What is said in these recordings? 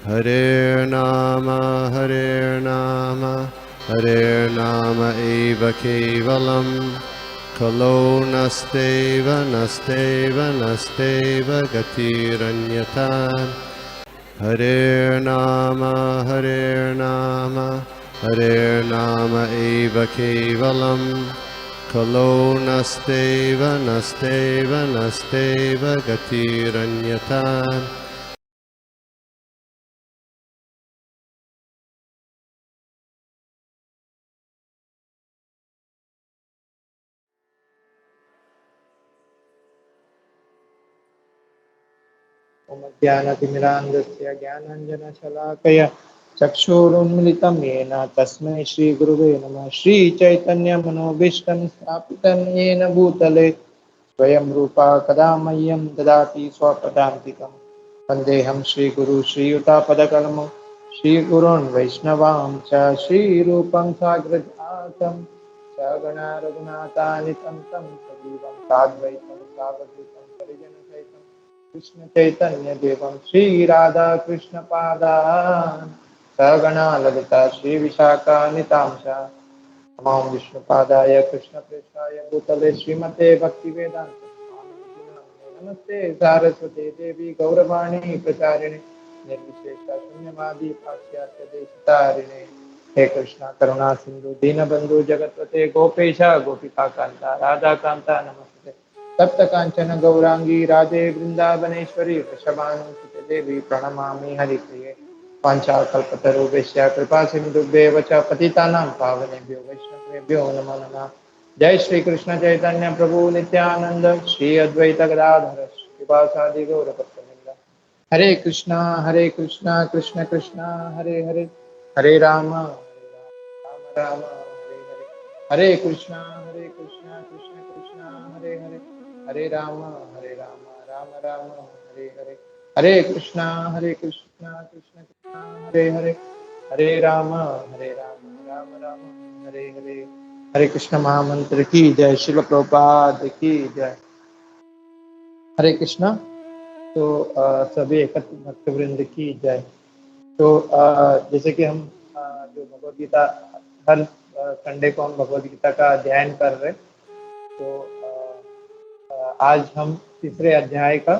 Hare Nama Hare Nama eva kevalam Kalo nasteva nasteva nasteva gatiranyata Hare Nama Hare Nama eva kevalam Kalo nasteva nasteva nasteva gatiranyata ज्ञानतिमिरान्धस्य ज्ञानाञ्जनशलाकया चक्षुरुन्मिलितं येन तस्मै श्रीगुरुवे नमः। श्रीचैतन्यमनोभीष्टं स्थापितं येन भूतले स्वयं रूपा कदा मह्यं ददाति स्वपदान्तिकं। वन्देऽहं श्रीगुरु श्रीयुतापदकलमं श्रीगुरून् वैष्णवां च श्रीरूपं साग्रजातं सगणा रघुनाथान्वितं तं सजीवं साद्वैतं सावधूतं परिजनसहितं कृष्ण चैतन्य देवं श्री राधा कृष्ण पादान् सगणा ललिता श्री विशाखान्वितांश नमो विष्णुपादाय कृष्ण प्रेष्ठाय भूतले श्रीमते भक्ति वेदांत स्वामिनिधि नामिने नमस्ते सारस्वती देवी गौरवाणी प्रचारिणे निर्विशेष शून्यवादी पाश्चात्य देशतारिणे हे कृष्णा करुणा सिंधु दीनबंधु जगतपते गोपेश गोपिका कांता राधा कांता नमस्ते तप्त कांचन गौरांगी राधे वृंदावनेश्वरी वृषभानुसुते देवी प्रणमामि हरिप्रिये पांचाकल्पतरुभ्यश्च कृपा सिन्धुभ्येव च पतितानां पावनेभ्यो वैष्णवेभ्यो नमो नमः। जय श्री कृष्ण चैतन्य प्रभु नित्यानंद श्री अद्वैत गदाधर श्रीवासादि गौरभक्तवृंद हरे कृष्णा कृष्ण कृष्णा हरे हरे हरे राम राम राम हरे हरे हरे कृष्णा कृष्ण कृष्णा हरे हरे हरे राम राम राम हरे हरे हरे कृष्णा कृष्ण कृष्णा हरे हरे हरे राम राम राम हरे हरे। हरे कृष्ण महामंत्र की जय। शिल प्रभुपाद की जय। हरे कृष्णा। तो सभी एकत्र भक्तवृंद की जय। तो जैसे कि हम जो भगवद गीता हर संडे को हम भगवद गीता का अध्ययन कर रहे, तो आज हम तीसरे अध्याय का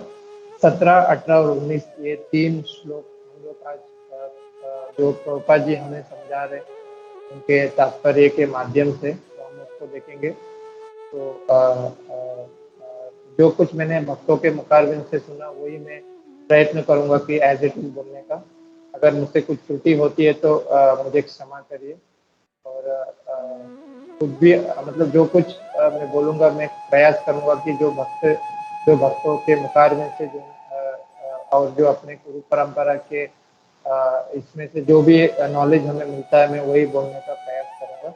17, 18 और 19 ये 3 श्लोक हम लोग आज जो प्रभुपाद जी हमें समझा रहे उनके तात्पर्य के माध्यम से तो हम उसको देखेंगे। तो जो कुछ मैंने भक्तों के मुखारबिंद से सुना वही मैं प्रयत्न करूंगा कि एज इट इज बोलने का। अगर मुझसे कुछ त्रुटि होती है तो मुझे क्षमा करिए। और कुछ भी मतलब जो कुछ मैं बोलूंगा मैं प्रयास करूंगा कि जो भक्तों के मुखारबिंद से जो और जो अपने गुरु परंपरा के इसमें से जो भी नॉलेज हमें मिलता है मैं वही बोलने का प्रयास करूंगा।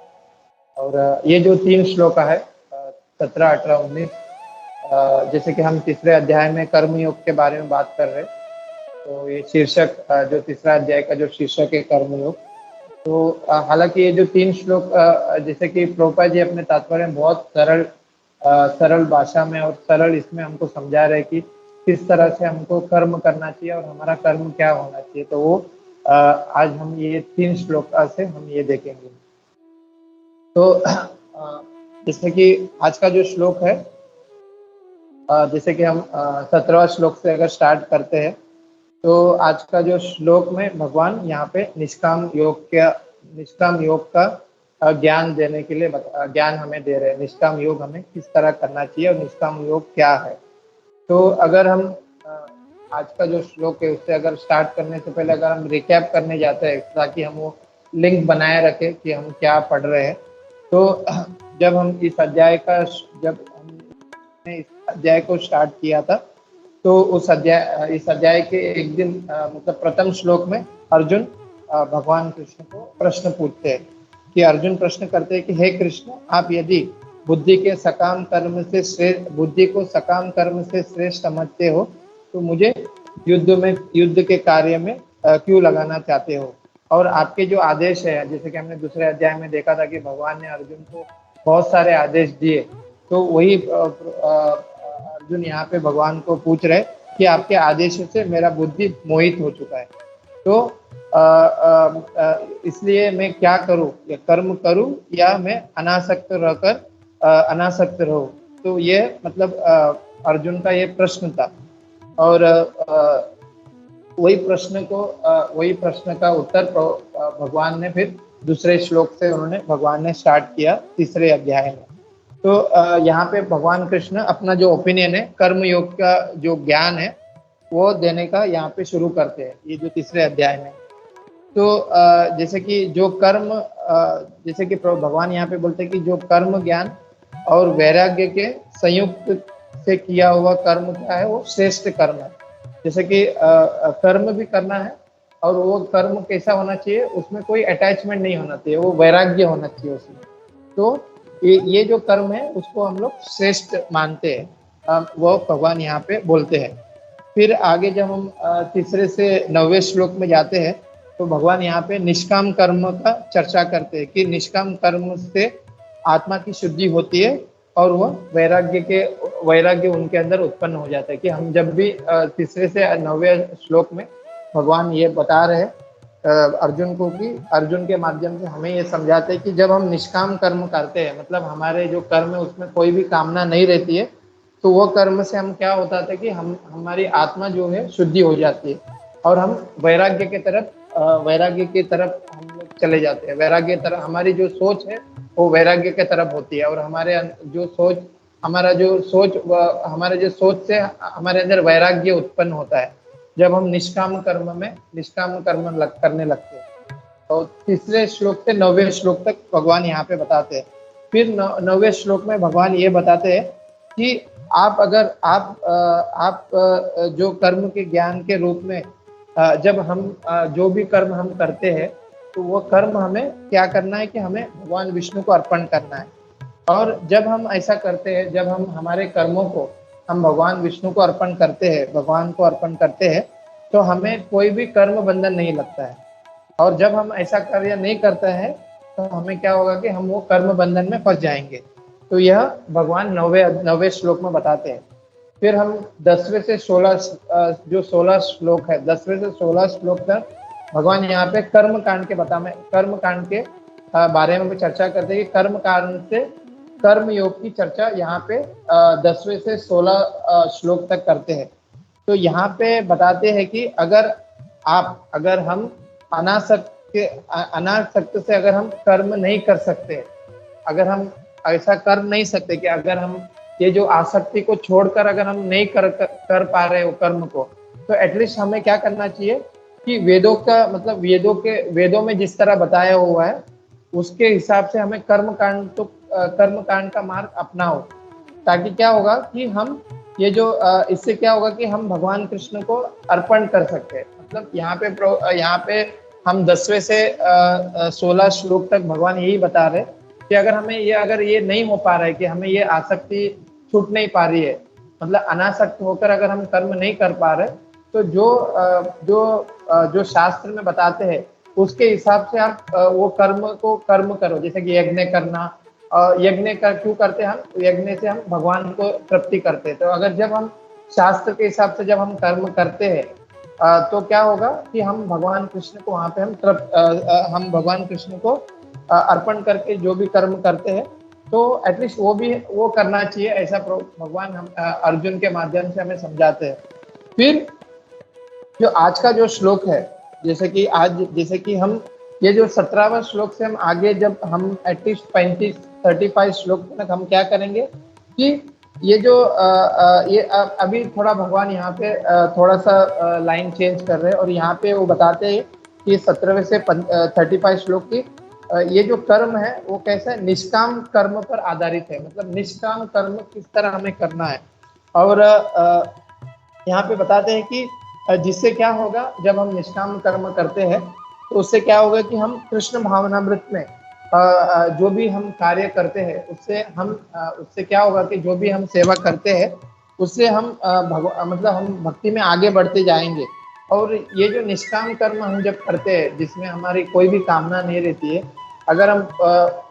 और ये जो 3 श्लोक है 17, 18, 19 जैसे कि हम तीसरे अध्याय में कर्म योग के बारे में बात कर रहे हैं। तो ये शीर्षक जो तीसरा अध्याय का जो शीर्षक है कर्म योग। तो हालांकि ये जो 3 श्लोक जैसे कि प्रभुपाद जी अपने तात्पर्य में बहुत सरल भाषा में और सरल इसमें हमको समझा रहे कि किस तरह से हमको कर्म करना चाहिए और हमारा कर्म क्या होना चाहिए। तो वो आज हम ये 3 श्लोक से हम ये देखेंगे। तो जैसे कि आज का जो श्लोक है जैसे कि हम 17वां श्लोक से अगर स्टार्ट करते हैं तो आज का जो श्लोक में भगवान यहाँ पे निष्काम योग का ज्ञान देने के लिए ज्ञान हमें दे रहे हैं। निष्काम योग हमें किस तरह करना चाहिए और निष्काम योग क्या है। तो अगर हम आज का जो श्लोक है उससे अगर स्टार्ट करने से पहले अगर हम रिकैप करने जाते हैं ताकि हम वो लिंक बनाए रखें कि हम क्या पढ़ रहे हैं। तो जब हम इस अध्याय को स्टार्ट किया था तो इस अध्याय के एक दिन मतलब प्रथम श्लोक में अर्जुन भगवान कृष्ण को प्रश्न पूछते हैं कि अर्जुन प्रश्न करते हैं कि हे कृष्ण आप यदि बुद्धि को सकाम कर्म से श्रेष्ठ समझते हो तो मुझे युद्ध के कार्य में क्यों लगाना चाहते हो। और आपके जो आदेश है जैसे कि हमने दूसरे अध्याय में देखा था कि भगवान ने अर्जुन को बहुत सारे आदेश दिए। तो वही अर्जुन यहाँ पे भगवान को पूछ रहे कि आपके आदेश से मेरा बुद्धि मोहित हो चुका है। तो इसलिए मैं क्या करूं, या कर्म करूं या मैं अनासक्त रहकर अनासक्त रहूं। तो ये मतलब अर्जुन का ये प्रश्न था। और वही प्रश्न का उत्तर भगवान ने फिर दूसरे श्लोक से उन्होंने भगवान ने स्टार्ट किया तीसरे अध्याय में। तो यहाँ पे भगवान कृष्ण अपना जो ओपिनियन है कर्म योग का जो ज्ञान है वो देने का यहाँ पे शुरू करते हैं, ये जो तीसरे अध्याय में। तो जैसे कि जो कर्म जैसे कि भगवान यहाँ पे बोलते हैं कि जो कर्म ज्ञान और वैराग्य के संयुक्त से किया हुआ कर्म क्या है, वो श्रेष्ठ कर्म है। जैसे कि कर्म भी करना है और वो कर्म कैसा होना चाहिए, उसमें कोई अटैचमेंट नहीं होना चाहिए, वो वैराग्य होना चाहिए उसमें। तो ये जो कर्म है उसको हम लोग श्रेष्ठ मानते हैं, वो भगवान यहाँ पे बोलते हैं। फिर आगे जब हम तीसरे से 9वें श्लोक में जाते हैं तो भगवान यहाँ पे निष्काम कर्म का चर्चा करते हैं कि निष्काम कर्म से आत्मा की शुद्धि होती है और वो वैराग्य उनके अंदर उत्पन्न हो जाता है। कि हम जब भी तीसरे से 9वें श्लोक में भगवान ये बता रहे हैं अर्जुन को, कि अर्जुन के माध्यम से हमें ये समझाते हैं कि जब हम निष्काम कर्म करते हैं, मतलब हमारे जो कर्म है उसमें कोई भी कामना नहीं रहती है, तो वो कर्म से हम क्या होता था कि हमारी आत्मा जो है शुद्धि हो जाती है और हम वैराग्य की तरफ हम लोग चले जाते हैं। वैराग्य की तरफ हमारी जो सोच है वो वैराग्य के तरफ होती है, और हमारे जो सोच से हमारे अंदर वैराग्य उत्पन्न होता है जब हम निष्काम कर्म करने लगते हैं। तो तीसरे श्लोक से 9वें श्लोक तक भगवान यहाँ पे बताते हैं। फिर 9वें श्लोक में भगवान ये बताते हैं कि आप जो कर्म के ज्ञान के रूप में जब हम जो भी कर्म हम करते हैं तो वो कर्म हमें क्या करना है कि हमें भगवान विष्णु को अर्पण करना है। और जब हम ऐसा करते हैं, जब हम हमारे कर्मों को हम भगवान विष्णु को अर्पण करते हैं, भगवान को अर्पण करते हैं, तो हमें कोई भी कर्म बंधन नहीं लगता है। और जब हम ऐसा कार्य नहीं करते हैं तो हमें क्या होगा कि हम वो कर्म बंधन में फंस जाएंगे। तो यह भगवान 9वें श्लोक में बताते हैं। फिर हम 10वें से 16 जो 16 श्लोक है, 10वें से 16 श्लोक तक भगवान यहाँ पे कर्म कांड के बारे में भी चर्चा करते हैं कि कर्म कांड से कर्म योग की चर्चा यहाँ पे 10वें से 16 श्लोक तक करते हैं। तो यहाँ पे बताते हैं कि अगर हम अनासक्त से अगर हम कर्म नहीं कर सकते, अगर हम ऐसा कर नहीं सकते कि अगर हम ये जो आसक्ति को छोड़कर अगर हम नहीं कर पा रहे हो कर्म को, तो एटलीस्ट हमें क्या करना चाहिए कि वेदों में जिस तरह बताया हुआ है उसके हिसाब से हमें कर्म कांड का मार्ग अपनाओ। ताकि क्या होगा कि हम इससे क्या होगा कि हम भगवान कृष्ण को अर्पण कर सकते हैं। मतलब यहाँ पे हम 10वें से 16 श्लोक तक भगवान यही बता रहे कि अगर ये नहीं हो पा रहा है, कि हमें ये आसक्ति छूट नहीं पा रही है, मतलब अनासक्त होकर अगर हम कर्म नहीं कर पा रहे, तो जो शास्त्र में बताते हैं उसके हिसाब से आप वो कर्म करो। जैसे कि यज्ञ करना, यज्ञ क्यों करते हैं हम? यज्ञ से हम भगवान को तृप्ति करते हैं। तो अगर जब हम शास्त्र के हिसाब से जब हम कर्म करते हैं तो क्या होगा कि हम भगवान कृष्ण को वहाँ पे हम भगवान कृष्ण को अर्पण करके जो भी कर्म करते हैं तो एटलीस्ट वो करना चाहिए, ऐसा भगवान हम अर्जुन के माध्यम से हमें समझाते हैं। फिर जो आज का जो श्लोक है, जैसे कि हम ये जो 17वां श्लोक से हम आगे जब हम एटलीस्ट 35 श्लोक तक हम क्या करेंगे कि ये जो अभी थोड़ा भगवान यहाँ पे थोड़ा सा लाइन चेंज कर रहे हैं और यहाँ पे वो बताते हैं कि 17वें से 35 श्लोक की ये जो कर्म है वो कैसा है, निष्काम कर्म पर आधारित है। मतलब निष्काम कर्म किस तरह हमें करना है। और यहाँ पे बताते हैं कि जिससे क्या होगा, जब हम निष्काम कर्म करते हैं तो उससे क्या होगा कि हम कृष्ण भावनामृत में जो भी हम कार्य करते हैं उससे क्या होगा कि जो भी हम सेवा करते हैं उससे हम मतलब हम भक्ति में आगे बढ़ते जाएंगे। और ये जो निष्काम कर्म हम जब करते हैं जिसमें हमारी कोई भी कामना नहीं रहती है, अगर हम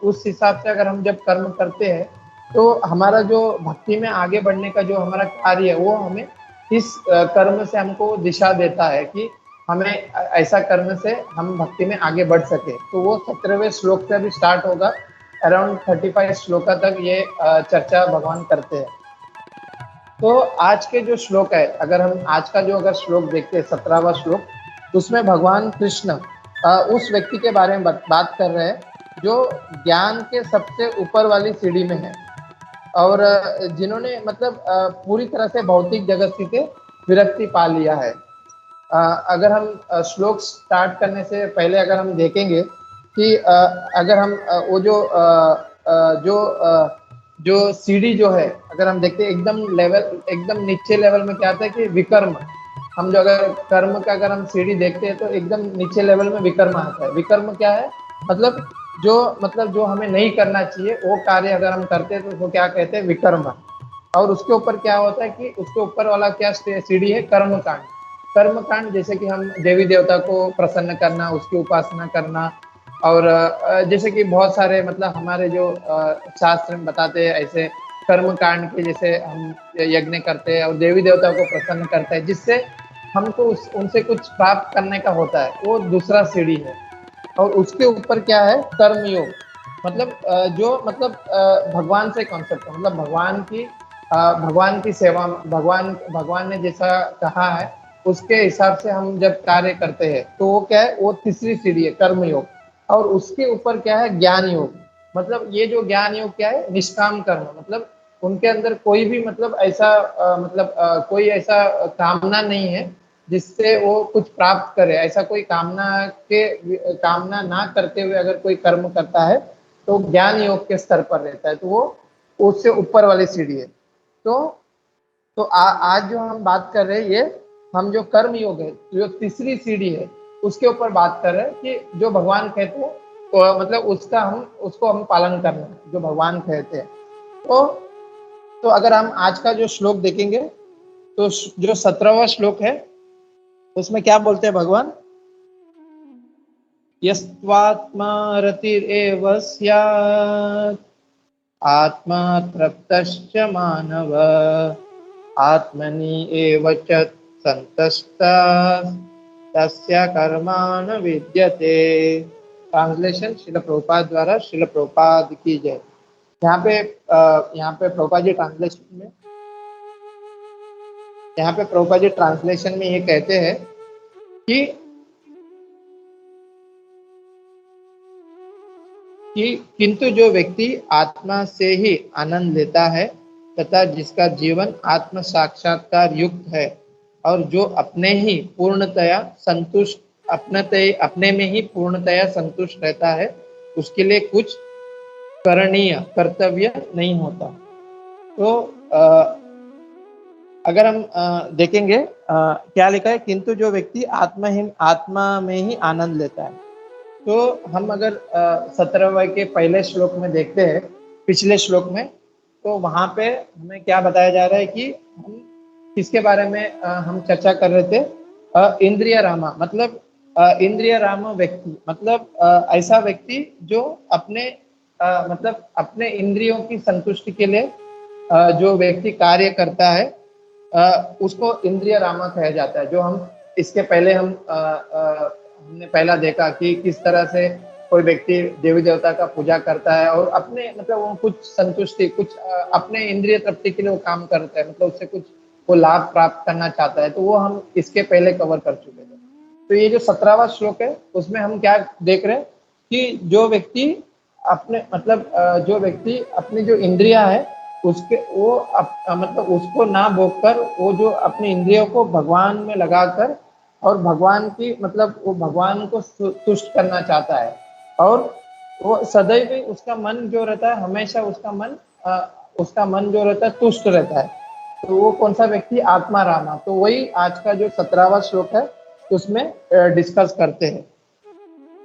उस हिसाब से अगर हम जब कर्म करते हैं तो हमारा जो भक्ति में आगे बढ़ने का जो हमारा कार्य है वो हमें इस कर्म से हमको दिशा देता है कि हमें ऐसा करने से हम भक्ति में आगे बढ़ सके। तो वो 17वें श्लोक से अभी स्टार्ट होगा, अराउंड 35 श्लोका तक ये चर्चा भगवान करते हैं। तो आज के जो श्लोक है, अगर हम आज का जो अगर श्लोक देखते हैं 17वां श्लोक, तो उसमें भगवान कृष्ण उस व्यक्ति के बारे में बात कर रहे हैं जो ज्ञान के सबसे ऊपर वाली सीढ़ी में है और जिन्होंने मतलब पूरी तरह से भौतिक जगत से विरक्ति पा लिया है। अगर हम श्लोक स्टार्ट करने से पहले अगर हम देखेंगे कि अगर हम वो जो सीढ़ी जो है, अगर हम देखते हैं एकदम नीचे लेवल में क्या आता है कि विकर्म। हम जो अगर कर्म का अगर हम सीढ़ी देखते हैं तो एकदम नीचे लेवल में विकर्म आता है। विकर्म क्या है? मतलब जो हमें नहीं करना चाहिए वो कार्य अगर हम करते हैं तो उसको क्या कहते हैं? विकर्म। और उसके ऊपर क्या होता है कि उसके ऊपर वाला क्या सीढ़ी है? कर्मकांड। कर्मकांड जैसे कि हम देवी देवता को प्रसन्न करना, उसकी उपासना करना, और जैसे कि बहुत सारे मतलब हमारे जो शास्त्र में बताते हैं ऐसे कर्म कांड के, जैसे हम यज्ञ करते हैं और देवी देवता को प्रसन्न करते हैं जिससे हमको उनसे कुछ प्राप्त करने का होता है, वो दूसरा सीढ़ी है। और उसके ऊपर क्या है? कर्मयोग। मतलब भगवान से कॉन्सेप्ट है, मतलब भगवान की सेवा, भगवान ने जैसा कहा है उसके हिसाब से हम जब कार्य करते हैं तो वो क्या है? वो तीसरी सीढ़ी है, कर्मयोग। और उसके ऊपर क्या है? ज्ञान योग। मतलब ये जो ज्ञान योग क्या है? निष्काम कर्म। मतलब उनके अंदर कोई भी मतलब ऐसा कोई ऐसा कामना नहीं है जिससे वो कुछ प्राप्त करे। ऐसा कोई कामना ना करते हुए अगर कोई कर्म करता है तो ज्ञान योग के स्तर पर रहता है, तो वो उससे ऊपर वाली सीढ़ी है। तो आज जो हम बात कर रहे हैं, ये हम जो कर्म योग है, जो तीसरी सीढ़ी है, उसके ऊपर बात कर रहे हैं कि जो भगवान कहते हैं मतलब उसको हम पालन करना है, जो भगवान कहते हैं। तो अगर हम आज का जो श्लोक देखेंगे तो जो 17वां श्लोक है उसमें क्या बोलते हैं भगवान? यस्त्वात्मा रतिरेव स्यात् आत्मा तृप्तश्च मानव आत्मनि एव च संतस्तः तस्य कर्माण विद्यते। ट्रांसलेशन श्रील प्रभुपाद द्वारा। श्रील प्रभुपाद की जय। यहाँ पे प्रभुपाद जी ट्रांसलेशन में ये कहते हैं कि किंतु जो व्यक्ति आत्मा से ही आनंद लेता है तथा जिसका जीवन आत्म साक्षात्कार युक्त है और जो अपने में ही पूर्णतया संतुष्ट रहता है, उसके लिए कुछ कर्तव्य नहीं होता। तो अगर हम देखेंगे क्या लिखा है? किंतु जो व्यक्ति आत्मा में ही आनंद लेता है। तो हम अगर 17वें के पहले श्लोक में देखते हैं, पिछले श्लोक में, तो वहां पे हमें क्या बताया जा रहा है कि हम किसके बारे में हम चर्चा कर रहे थे? इंद्रिय रामा। मतलब इंद्रिय राम व्यक्ति, मतलब ऐसा व्यक्ति जो अपने इंद्रियों की संतुष्टि के लिए जो व्यक्ति कार्य करता है उसको इंद्रिय रामा कहा जाता है। जो हम इसके पहले हमने पहला देखा कि किस तरह से कोई व्यक्ति देवी देवता का पूजा करता है और अपने मतलब वो कुछ संतुष्टि, कुछ अपने इंद्रिय तृप्ति के लिए वो काम करता है, मतलब उससे कुछ वो लाभ प्राप्त करना चाहता है। तो वो हम इसके पहले कवर कर चुके थे। तो ये जो 17वां श्लोक है उसमें हम क्या देख रहे हैं कि जो व्यक्ति अपनी जो इंद्रिया है उसके मतलब उसको ना भोगकर वो जो अपनी इंद्रियों को भगवान में लगाकर और भगवान की मतलब वो भगवान को तुष्ट करना चाहता है, और वो सदैव ही उसका मन जो रहता है, हमेशा उसका मन जो रहता है तुष्ट रहता है। तो वो कौन सा व्यक्ति? आत्मा रामा। तो वही आज का जो 17वां श्लोक है उसमें डिस्कस करते हैं।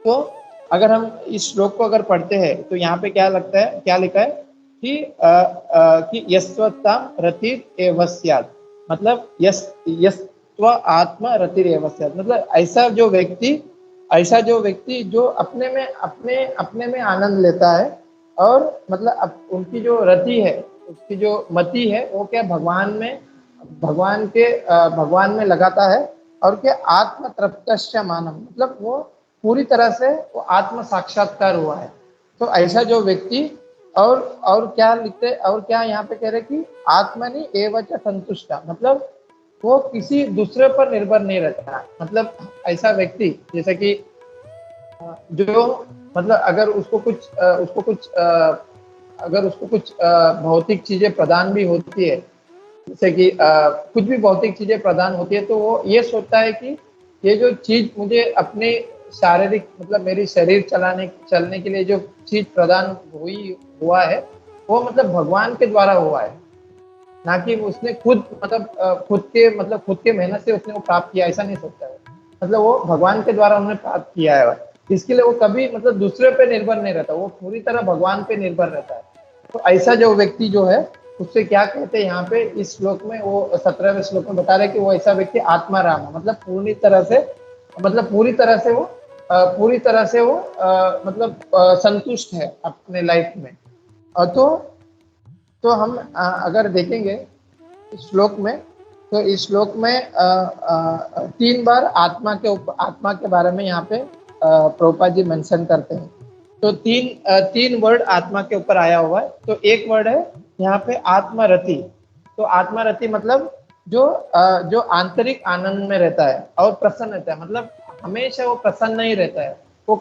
तो अगर हम इस श्लोक को अगर पढ़ते हैं तो यहाँ पे क्या लिखा है कि यस्त्वता रतिर एव स्यात्। मतलब यस्त्व आत्मा रतिर एव स्यात्, मतलब ऐसा जो व्यक्ति जो अपने में आनंद लेता है, और मतलब उनकी जो रति है, उसकी जो मति है वो क्या भगवान में लगाता है और क्या आत्म तृप्तश्च मानम, मतलब वो पूरी तरह से वो आत्म साक्षात्कार हुआ है। तो ऐसा जो व्यक्ति, और क्या लिखते, और क्या यहाँ पे कह रहे कि आत्मनि एव च संतुष्टा, मतलब वो किसी दूसरे पर निर्भर नहीं रहता। मतलब ऐसा व्यक्ति जैसे कि जो मतलब अगर उसको कुछ भौतिक चीजें प्रदान भी होती है, जैसे कि कुछ भी भौतिक चीजें प्रदान होती है, तो वो ये सोचता है कि ये जो चीज मुझे अपने शारीरिक मतलब मेरी शरीर चलने के लिए जो चीज प्रदान हुआ है, वो मतलब भगवान के द्वारा हुआ है, ना कि उसने खुद मतलब खुद के मेहनत से उसने वो प्राप्त किया, ऐसा नहीं सोचता है। मतलब वो भगवान के द्वारा उन्होंने प्राप्त किया है, इसके लिए वो कभी मतलब दूसरे पे निर्भर नहीं रहता, वो पूरी तरह भगवान पे निर्भर रहता है। तो ऐसा जो व्यक्ति जो है, उससे क्या कहते हैं यहाँ पे इस श्लोक में, वो 17वें श्लोक में बता रहे कि वो ऐसा व्यक्ति आत्माराम, मतलब पूरी तरह से वो संतुष्ट है अपने लाइफ में। तो हम अगर देखेंगे इस श्लोक में, तो इस श्लोक में 3 बार आत्मा के बारे में यहाँ पे प्रभुपाद जी मेंशन करते हैं। तो तीन वर्ड आत्मा के ऊपर आया हुआ है। तो एक वर्ड है यहाँ पे आत्मरति। तो आत्मरति मतलब जो आंतरिक आनंद में रहता है और प्रसन्न रहता है, मतलब हमेशा वो प्रसन्न ही रहता है। वो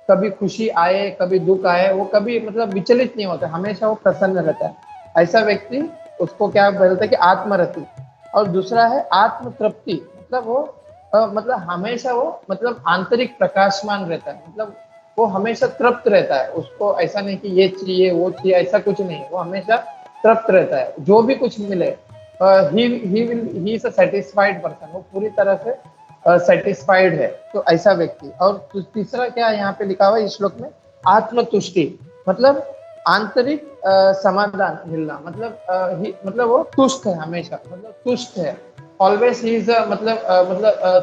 कभी खुशी आए कभी दुख आए, वो कभी मतलब विचलित नहीं होता, हमेशा वो प्रसन्न रहता है। ऐसा व्यक्ति, उसको क्या बोलते हैं कि आत्मरति। और दूसरा है आत्म तृप्ति, मतलब वो मतलब हमेशा वो मतलब आंतरिक प्रकाशमान रहता है, मतलब वो हमेशा तृप्त रहता है। उसको ऐसा नहीं कि ये चाहिए वो चाहिए, ऐसा कुछ नहीं, वो हमेशा तृप्त रहता है, जो भी कुछ मिले he is a satisfied person, वो पूरी तरह से सेटिस्फाइड है। तो ऐसा व्यक्ति। और तीसरा क्या यहाँ पे लिखा हुआ है इस श्लोक में, आत्मतुष्टि, मतलब आंतरिक समाधान मिलना, मतलब वो तुष्ट है, हमेशा मतलब तुष्ट है, ऑलवेज ही इज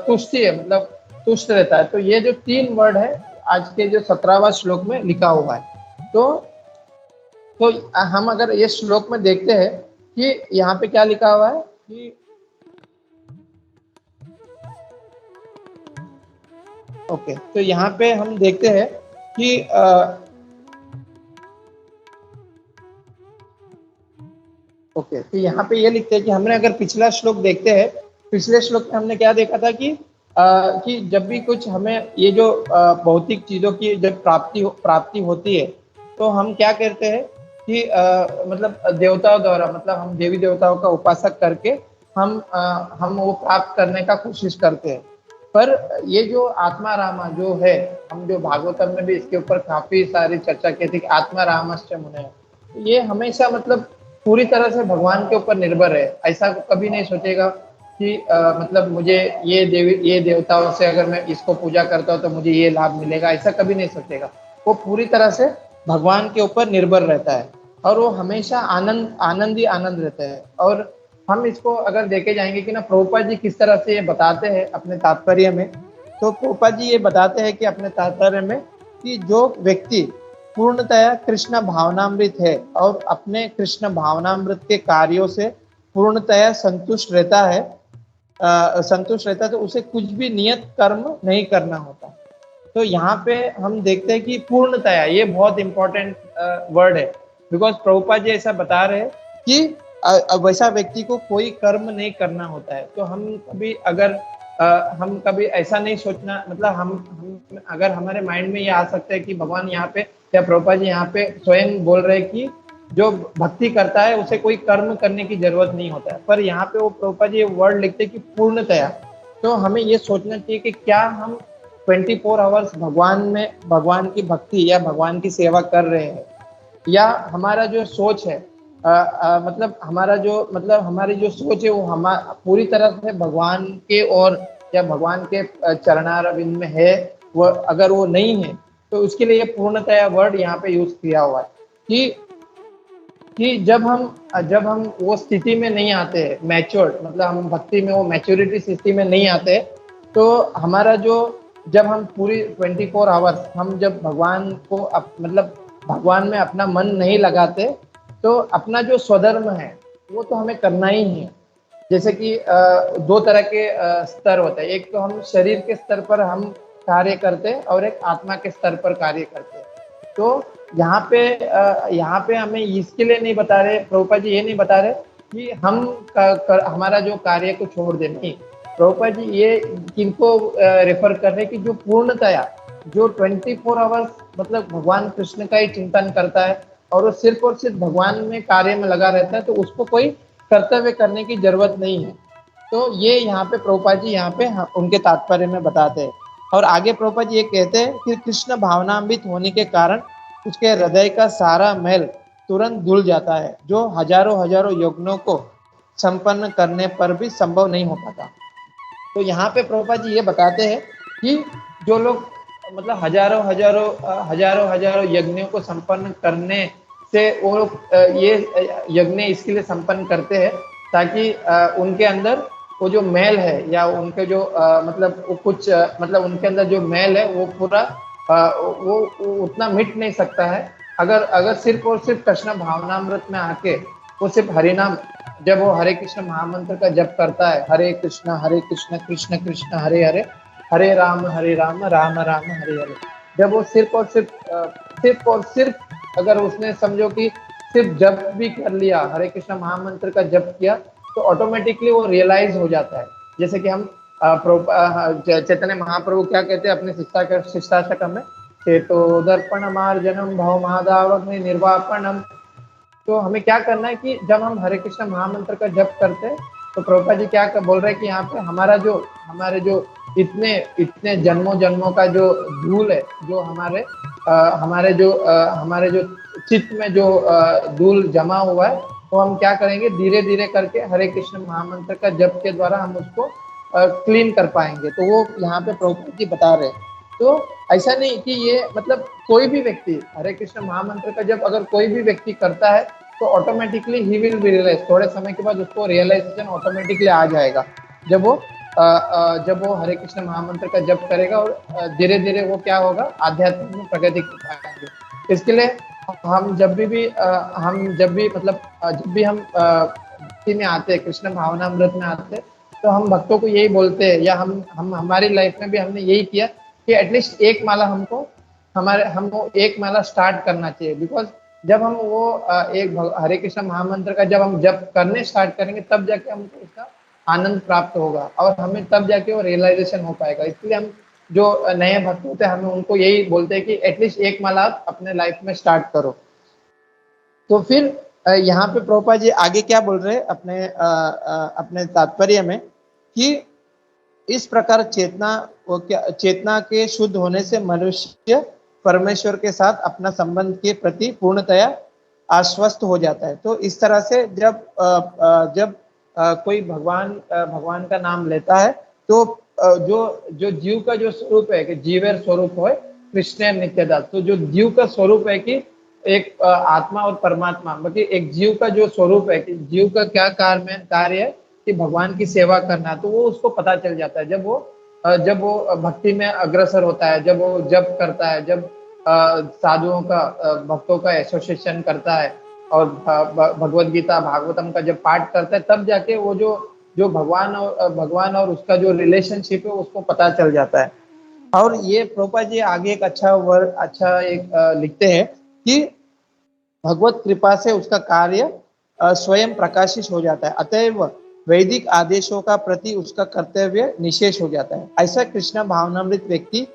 तुष्टि है, मतलब तुष्ट रहता है। तो ये जो 3 वर्ड है आज के जो 17वां श्लोक में लिखा हुआ है। तो हम अगर ये श्लोक में देखते हैं कि यहाँ पे क्या लिखा हुआ है कि ओके, तो यहाँ पे हम देखते हैं कि ओके, तो यहाँ पे ये लिखते हैं कि हमने अगर पिछला श्लोक देखते हैं, पिछले श्लोक में हमने क्या देखा था कि जब भी कुछ हमें ये जो भौतिक चीजों की जब प्राप्ति होती है, तो हम क्या करते हैं कि मतलब देवताओं द्वारा, मतलब हम देवी देवताओं का उपासक करके हम वो प्राप्त करने का कोशिश करते हैं। पर ये जो आत्मा रामा जो है, हम जो भागवतम में भी इसके ऊपर काफी सारी चर्चा की थी कि आत्मा रामश्च मुने, ये हमेशा मतलब पूरी तरह से भगवान के ऊपर निर्भर है। ऐसा कभी नहीं सोचेगा कि मतलब मुझे ये देवताओं से अगर मैं इसको पूजा करता हूँ तो मुझे ये लाभ मिलेगा, ऐसा कभी नहीं सोचेगा। वो पूरी तरह से भगवान के ऊपर निर्भर रहता है और वो हमेशा आनंद ही आनंद रहता है। और हम इसको अगर देखे जाएंगे कि ना प्रभुपाद जी किस तरह से ये बताते हैं अपने तात्पर्य में, तो प्रभुपाद जी ये बताते हैं कि अपने तात्पर्य में कि जो व्यक्ति पूर्णतया कृष्ण भावनामृत है और अपने कृष्ण भावनामृत के कार्यों से पूर्णतया संतुष्ट रहता है, तो उसे कुछ भी नियत कर्म नहीं करना होता। तो यहाँ पे हम देखते हैं कि पूर्णतया, ये बहुत इंपॉर्टेंट वर्ड है, बिकॉज प्रभुपाद जी ऐसा बता रहे हैं कि वैसा व्यक्ति को कोई कर्म नहीं करना होता है। तो हम कभी ऐसा नहीं सोचना, मतलब हम अगर हमारे माइंड में ये आ सकता है कि भगवान यहाँ पे या प्रभुपाद जी यहाँ पे स्वयं बोल रहे हैं कि जो भक्ति करता है उसे कोई कर्म करने की जरूरत नहीं होता है, पर यहाँ पे वो प्रभुपाद जी वर्ड लिखते हैं कि पूर्णतया। तो हमें ये सोचना चाहिए कि क्या हम 24 आवर्स भगवान की भक्ति या भगवान की सेवा कर रहे हैं, या हमारा जो सोच है हमारी जो सोच है वो पूरी तरह से भगवान के और या भगवान के चरणारविंद में है। वो अगर वो नहीं है तो उसके लिए पूर्णतया वर्ड यहाँ पे यूज किया हुआ है कि जब हम वो स्थिति में नहीं आते, मैच्योर्ड, मतलब हम भक्ति में वो मैच्योरिटी स्थिति में नहीं आते, तो हमारा जब हम पूरी 24 आवर्स हम जब भगवान को मतलब भगवान में अपना मन नहीं लगाते, तो अपना जो स्वधर्म है वो तो हमें करना ही है। जैसे कि दो तरह के स्तर होते हैं। एक तो हम शरीर के स्तर पर हम कार्य करते हैं और एक आत्मा के स्तर पर कार्य करते हैं। तो यहाँ पे हमें इसके लिए नहीं बता रहे, प्रभुपाद जी ये नहीं बता रहे कि हम हमारा जो कार्य को छोड़ दे, नहीं। प्रभुपाद जी ये किनको रेफर कर रहे हैं कि जो पूर्णतया जो 24 आवर्स मतलब भगवान कृष्ण का ही चिंतन करता है और सिर्फ भगवान में कार्य में लगा रहता है, तो उसको कोई कर्तव्य करने की जरूरत नहीं है। तो ये यहाँ पे प्रभुपाद जी यहाँ पे उनके तात्पर्य में बताते हैं। और आगे प्रभुपाद जी ये कहते हैं कि कृष्ण भावनान्वित होने के कारण उसके हृदय का सारा मैल तुरंत धुल जाता है, जो हजारों हजारों यज्ञों को संपन्न करने पर भी संभव नहीं हो पाता। तो यहाँ पे प्रभुपाद जी ये बताते हैं कि जो लोग मतलब हजारों यज्ञों को संपन्न करने से वो लोग ये यज्ञ इसके लिए संपन्न करते हैं ताकि उनके अंदर वो जो मैल है या उनके जो मतलब वो कुछ मतलब उनके अंदर जो मैल है वो पूरा वो उतना मिट नहीं सकता है अगर अगर सिर्फ और सिर्फ कृष्ण भावनामृत में आके वो सिर्फ हरिनाम, जब वो हरे कृष्ण महामंत्र का जप करता है, हरे कृष्ण कृष्ण कृष्ण हरे हरे, हरे राम राम राम हरे हरे, जब वो सिर्फ और सिर्फ अगर उसने समझो कि सिर्फ जप भी कर लिया, हरे कृष्ण महामंत्र का जप किया, तो ऑटोमेटिकली वो रियलाइज हो जाता है। जैसे कि हम चैतन्य महाप्रभु क्या कहते हैं अपने शिष्टाष्टकम में, चेतो दर्पण मार्जनम भव महादावग्नि निर्वापणम। तो हमें क्या करना है कि जब हम हरे कृष्ण महामंत्र का जप करते हैं तो प्रभुपाद जी क्या बोल रहे हैं कि यहाँ पे हमारे जो इतने इतने जन्मों जन्मों का जो धूल है, जो हमारे जो चित्त में जो धूल जमा हुआ है, वो हम क्या करेंगे धीरे धीरे करके हरे कृष्ण महामंत्र का जप के द्वारा हम उसको क्लीन कर पाएंगे। तो वो यहाँ पे प्रभुपाद जी बता रहे हैं। तो ऐसा नहीं कि ये मतलब कोई भी व्यक्ति हरे कृष्ण महामंत्र का जब अगर कोई भी व्यक्ति करता है तो ऑटोमेटिकली ही विल बी रियलाइज, थोड़े समय के बाद उसको रियलाइजेशन ऑटोमेटिकली आ जाएगा जब वो हरे कृष्ण महामंत्र का जप करेगा और धीरे धीरे वो क्या होगा आध्यात्मिक में प्रगति कर पाएंगे। इसके लिए हम जब भी मतलब जब भी हम भक्ति में आते हैं, कृष्ण भावनामृत में आते हैं, तो हम भक्तों को यही बोलते हैं या हम हमारी लाइफ में भी हमने यही किया कि एटलीस्ट एक माला हमको एक माला स्टार्ट करना चाहिए। बिकॉज जब हम वो एक हरे कृष्ण महामंत्र का जब हम जप करने स्टार्ट करेंगे तब जाके हमको उसका आनंद प्राप्त होगा और हमें तब जाके वो रियलाइजेशन हो पाएगा। इसलिए हम जो नए भक्त होते हैं हमें उनको यही बोलते हैं कि एटलीस्ट एक माला आप अपने लाइफ में स्टार्ट करो। तो फिर यहाँ पे प्रभुपाद जी आगे क्या बोल रहे हैं अपने तात्पर्य में कि इस प्रकार चेतना के शुद्ध होने से मनुष्य परमेश्वर के साथ अपना संबंध के प्रति पूर्णतया आश्वस्त हो जाता है। तो इस तरह से जब कोई भगवान का नाम लेता है तो जो जीव का जो स्वरूप है कि जीवेर स्वरूप हो कृष्ण नित्यदास, तो जो जीव का स्वरूप है कि एक आत्मा और परमात्मा, मतलब एक जीव का जो स्वरूप है कि जीव का क्या कार्य है कि भगवान की सेवा करना, तो वो उसको पता चल जाता है जब वो भक्ति में अग्रसर होता है, जब वो जप करता है, जब साधुओं का भक्तों का एसोसिएशन करता है और भगवत गीता भागवतम का जब पाठ करता है, तब जाके वो जो भगवान और उसका जो रिलेशनशिप है उसको पता चल जाता है। और ये प्रभुपाद जी आगे एक अच्छा लिखते हैं कि भगवत कृपा से उसका कार्य स्वयं प्रकाशित हो जाता है, अतएव वैदिक आदेशों का प्रति उसका कर्तव्य निशेष हो जाता है। ऐसा कृष्ण भावनामृत व्यक्ति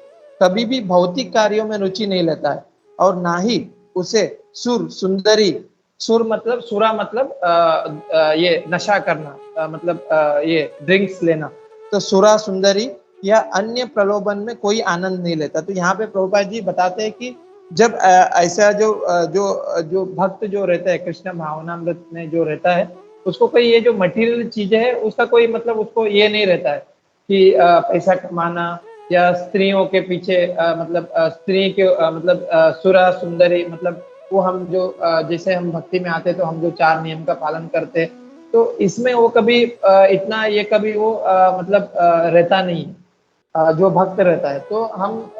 कभी भी भौतिक कार्यों में रुचि नहीं लेता है और ना ही उसे सुर मतलब सुरा मतलब ये नशा करना, मतलब ये ड्रिंक्स लेना, तो सुरा सुंदरी या अन्य प्रलोभन में कोई आनंद नहीं लेता। तो यहाँ पे प्रभुपाद जी बताते हैं कि जब ऐसा जो भक्त जो रहता है कृष्ण भावनामृत में जो रहता है, उसको कोई ये जो मटेरियल चीजें है उसका कोई मतलब उसको ये नहीं रहता है कि पैसा कमाना या स्त्रियों के पीछे मतलब स्त्री के मतलब सुरा सुंदरी, मतलब वो हम जो जैसे हम भक्ति में आते तो हम जो 4 नियम का पालन करते, तो इसमें वो कभी इतना ये कभी वो मतलब रहता नहीं जो भक्त रहता है। तो हम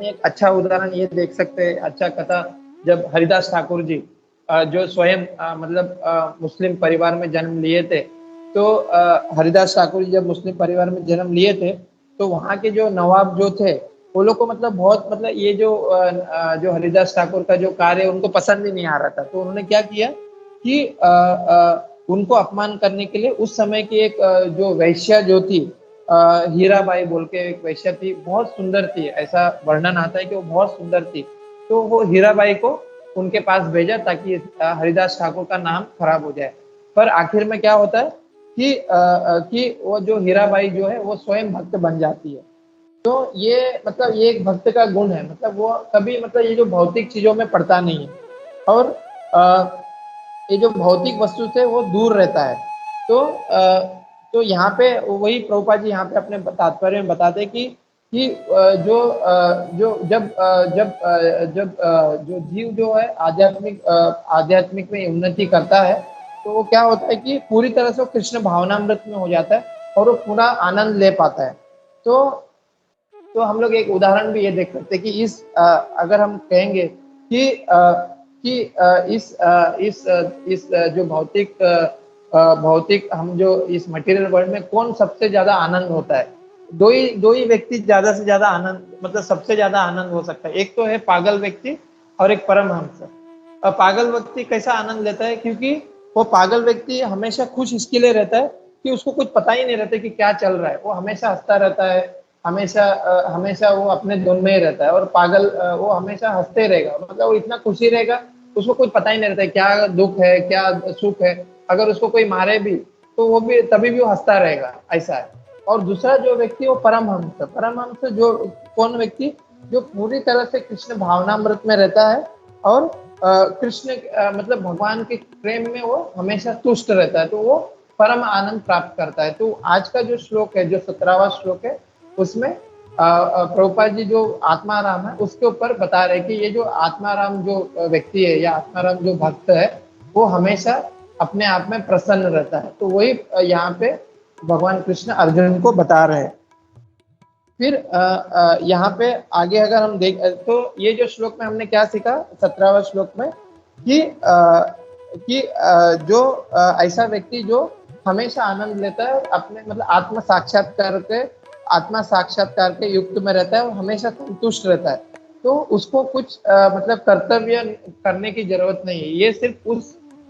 एक अच्छा उदाहरण ये देख सकते हैं, अच्छा कथा, जब हरिदास ठाकुर जी जो स्वयं मतलब मुस्लिम परिवार में जन्म लिए थे, तो हरिदास ठाकुर जी जब मुस्लिम परिवार में जन्म लिए थे, तो वहाँ के जो नवाब जो थे वो लोग को मतलब बहुत मतलब ये जो हरिदास ठाकुर का जो कार्य है उनको पसंद ही नहीं आ रहा था। तो उन्होंने क्या किया कि उनको अपमान करने के लिए उस समय की एक जो वैश्या जो थी, हीराबाई बोल के एक वैश्या थी, बहुत सुंदर थी, ऐसा वर्णन आता है कि वो बहुत सुंदर थी। तो वो हीराबाई को उनके पास भेजा ताकि हरिदास ठाकुर का नाम खराब हो जाए। पर आखिर में क्या होता है कि वो जो हीराबाई जो है वो स्वयं भक्त बन जाती है। तो ये मतलब ये एक भक्त का गुण है, मतलब वो कभी मतलब ये जो भौतिक चीजों में पड़ता नहीं है और ये जो भौतिक वस्तु से वो दूर रहता है। तो तो यहाँ पे वही प्रभुपाद जी यहाँ पे अपने तात्पर्य में बताते हैं कि जो जीव जो है आध्यात्मिक में उन्नति करता है, तो वो क्या होता है कि पूरी तरह से वो कृष्ण भावनामृत में हो जाता है और वो पूरा आनंद ले पाता है। तो हम लोग एक उदाहरण भी ये देख सकते हैं कि अगर हम कहेंगे कि इस जो भौतिक हम जो इस मटेरियल वर्ल्ड में कौन सबसे ज्यादा आनंद होता है, दो ही व्यक्ति ज्यादा से ज्यादा आनंद मतलब सबसे ज्यादा आनंद हो सकता है। एक तो है पागल व्यक्ति और एक परमहंस। पागल व्यक्ति कैसा आनंद लेता है, क्योंकि वो पागल व्यक्ति हमेशा खुश इसके लिए रहता है कि उसको कुछ पता ही नहीं रहता कि क्या चल रहा है, वो हमेशा हंसता रहता है, हमेशा वो अपने धुन में ही रहता है। और पागल वो हमेशा हंसते रहेगा, मतलब वो इतना खुशी रहेगा, उसको कुछ पता ही नहीं रहता है क्या दुख है क्या सुख है। अगर उसको कोई मारे भी तो वो भी तभी भी वो हंसता रहेगा, ऐसा है। और दूसरा जो व्यक्ति वो परमहंस जो कौन व्यक्ति, जो पूरी तरह से कृष्ण भावनामृत में रहता है और कृष्ण मतलब भगवान के प्रेम में वो हमेशा तुष्ट रहता है, तो वो परम आनंद प्राप्त करता है। तो आज का जो श्लोक है, जो 17वां श्लोक है, उसमें प्रभुपाद जी जो आत्माराम है उसके ऊपर बता रहे कि ये जो आत्माराम जो व्यक्ति है या आत्माराम जो भक्त है, वो हमेशा अपने आप में प्रसन्न रहता है। तो वही यहाँ पे भगवान कृष्ण अर्जुन को बता रहे हैं। फिर यहाँ पे आगे अगर हम देख तो ये जो श्लोक में हमने क्या सीखा 17वां श्लोक में कि जो ऐसा व्यक्ति जो हमेशा आनंद लेता है अपने मतलब आत्मा साक्षात्कार के युक्त में रहता है और हमेशा संतुष्ट रहता है, तो उसको कुछ मतलब कर्तव्य करने की जरूरत नहीं है। ये सिर्फ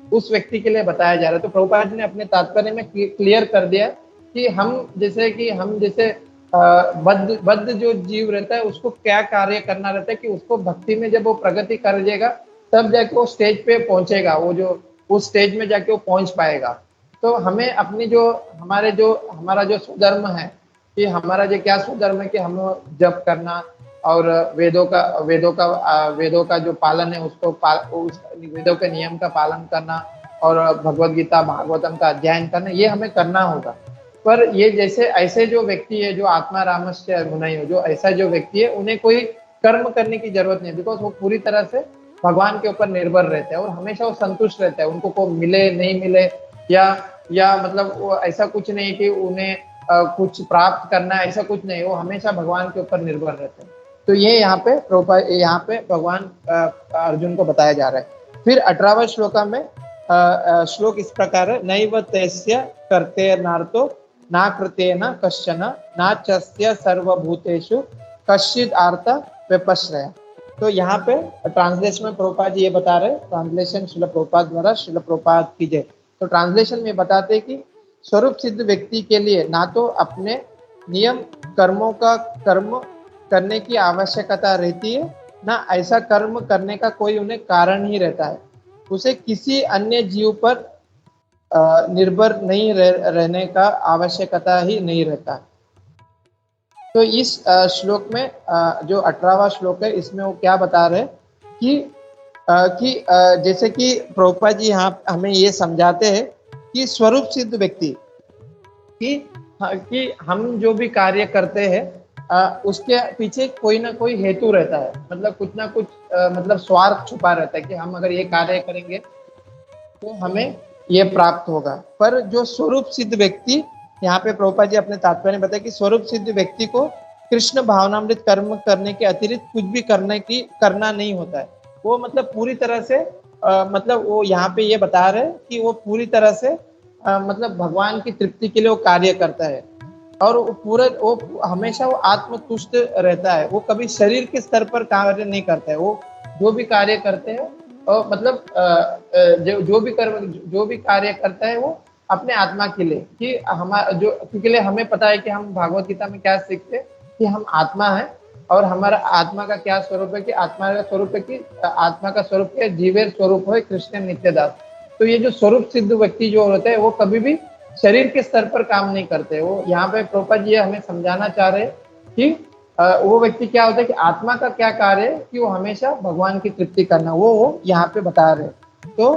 उस व्यक्ति के लिए बताया जा रहा है। तो प्रभुपाद जी ने अपने तात्पर्य में क्लियर कर दिया कि हम जैसे बद्ध जो जीव रहता है उसको क्या कार्य करना रहता है कि उसको भक्ति में जब वो प्रगति कर जाएगा तब जाके वो स्टेज पे पहुंचेगा, वो जो उस स्टेज में जाके वो पहुंच पाएगा। तो हमें अपनी हमारा जो स्वधर्म है कि हमारा जो क्या स्वधर्म है कि हम जप करना और वेदों का जो पालन है उस वेदों के नियम का पालन करना और भगवत गीता भागवतम का अध्ययन करना, ये हमें करना होगा। पर ये जैसे ऐसे जो व्यक्ति है जो आत्मा रामस्य गुणयो, जो ऐसा जो व्यक्ति है उन्हें कोई कर्म करने की जरूरत नहीं, बिकॉज वो पूरी तरह से भगवान के ऊपर निर्भर रहते हैं और हमेशा वो संतुष्ट रहते हैं। उनको को मिले नहीं मिले या मतलब वो ऐसा कुछ नहीं कि उन्हें कुछ प्राप्त करना, ऐसा कुछ नहीं, वो हमेशा भगवान के ऊपर निर्भर रहते हैं। तो ये यहाँ पे भगवान अर्जुन को बताया जा रहा है। फिर 18वां श्लोक में श्लोक इस प्रकार है, नैव तस्य कर्तेर्नार्तो ना कृतेन कश्चन ना चस्य सर्वभूतेषु कश्चिद आर्त व्यपश्रय। तो यहाँ पे ट्रांसलेशन में प्रभुपाद जी ये बता रहे, ट्रांसलेशन श्रील प्रभुपाद द्वारा, श्रील प्रभुपाद की जय। तो ट्रांसलेशन में बताते कि स्वरूप सिद्ध व्यक्ति के लिए ना तो अपने नियम कर्मों का कर्म करने की आवश्यकता रहती है, ना ऐसा कर्म करने का कोई उन्हें कारण ही रहता है। उसे किसी अन्य जीव पर निर्भर नहीं रहने का आवश्यकता ही नहीं रहता। तो इस श्लोक में जो 18वां श्लोक है इसमें वो क्या बता रहे कि जैसे कि प्रभुपाद जी यहाँ हमें ये समझाते हैं कि स्वरूप सिद्ध व्यक्ति कि हम जो भी कार्य करते हैं उसके पीछे कोई ना कोई हेतु रहता है, मतलब कुछ ना कुछ मतलब स्वार्थ छुपा रहता है कि हम अगर ये कार्य करेंगे तो हमें ये प्राप्त होगा। पर जो स्वरूप सिद्ध व्यक्ति, यहाँ पे प्रभुपाद जी अपने तात्पर्य में बताया कि स्वरूप सिद्ध व्यक्ति को कृष्ण भावनामृत कर्म करने के अतिरिक्त कुछ भी करना नहीं होता है। वो मतलब पूरी तरह से मतलब वो यहाँ पे ये बता रहे कि वो पूरी तरह से मतलब भगवान की तृप्ति के लिए वो कार्य करता है और वो पूरे वो हमेशा वो आत्मतुष्ट रहता है, वो कभी शरीर के स्तर पर कार्य नहीं करता है। वो जो भी कार्य करते हैं और मतलब जो भी कार्य करता है वो अपने आत्मा के लिए, कि हमारा जो, क्योंकि लिए हमें पता है कि हम भागवत गीता में क्या सीखते हैं कि हम आत्मा है और हमारा आत्मा का क्या स्वरूप है, कि आत्मा का स्वरूप है कि आत्मा का स्वरूप है जीवेर स्वरूप है कृष्ण नित्यदास। तो ये जो स्वरूप सिद्ध व्यक्ति जो होते हैं वो कभी भी शरीर के स्तर पर काम नहीं करते। वो यहाँ पे प्रभुपाद जी हमें समझाना चाह रहे हैं कि वो व्यक्ति क्या होता है कि आत्मा का क्या कार्य है कि वो हमेशा भगवान की तृप्ति करना, वो यहाँ पे बता रहे हैं। तो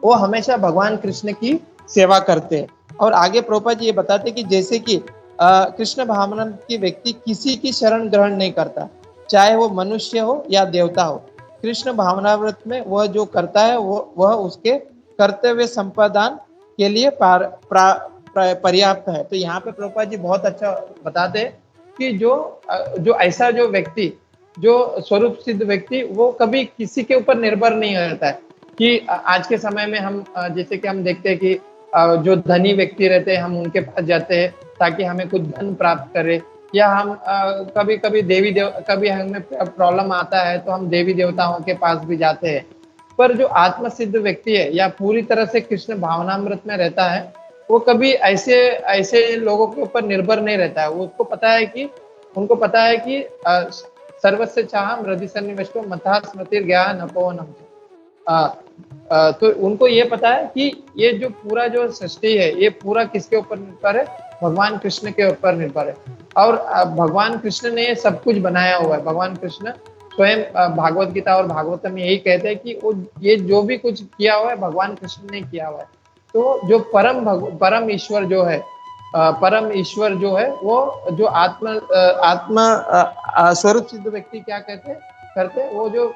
वो हमेशा भगवान कृष्ण की सेवा करते हैं। और आगे प्रभुपाद जी ये बताते कि जैसे कि कृष्ण भावनामृत की व्यक्ति किसी की शरण ग्रहण नहीं करता, चाहे वो मनुष्य हो या देवता हो। कृष्ण भावनामृत में वह जो करता है वह उसके कर्तव्य संपादन के लिए पर्याप्त है। तो यहाँ पे प्रभुपाद जी बहुत अच्छा बताते हैं कि जो ऐसा जो व्यक्ति, जो स्वरूप सिद्ध व्यक्ति, वो कभी किसी के ऊपर निर्भर नहीं रहता है। कि आज के समय में हम जैसे कि हम देखते हैं कि जो धनी व्यक्ति रहते हैं हम उनके पास जाते हैं ताकि हमें कुछ धन प्राप्त करे, या हम कभी कभी कभी हमें प्रॉब्लम आता है तो हम देवी देवताओं के पास भी जाते हैं। पर जो आत्म सिद्ध व्यक्ति है या पूरी तरह से कृष्ण भावनामृत में रहता है, वो कभी ऐसे ऐसे लोगों के ऊपर निर्भर नहीं रहता है। वो उसको पता है कि उनको पता है कि सर्वस्य चाहम हृदय सन्निविष्टो मथा स्मृतिर ज्ञान अपोवनम। तो उनको ये पता है कि ये जो पूरा जो सृष्टि है ये पूरा किसके ऊपर निर्भर है, भगवान कृष्ण के ऊपर निर्भर है। और भगवान कृष्ण ने ये सब कुछ बनाया हुआ है। भगवान कृष्ण स्वयं भागवत गीता और भागवतम में यही कहते हैं कि वो ये जो भी कुछ किया हुआ है भगवान कृष्ण ने किया हुआ है। तो जो परम ईश्वर जो है, परम ईश्वर जो है वो जो आत्मा स्वरूप सिद्ध व्यक्ति क्या कहते हैं करते, वो जो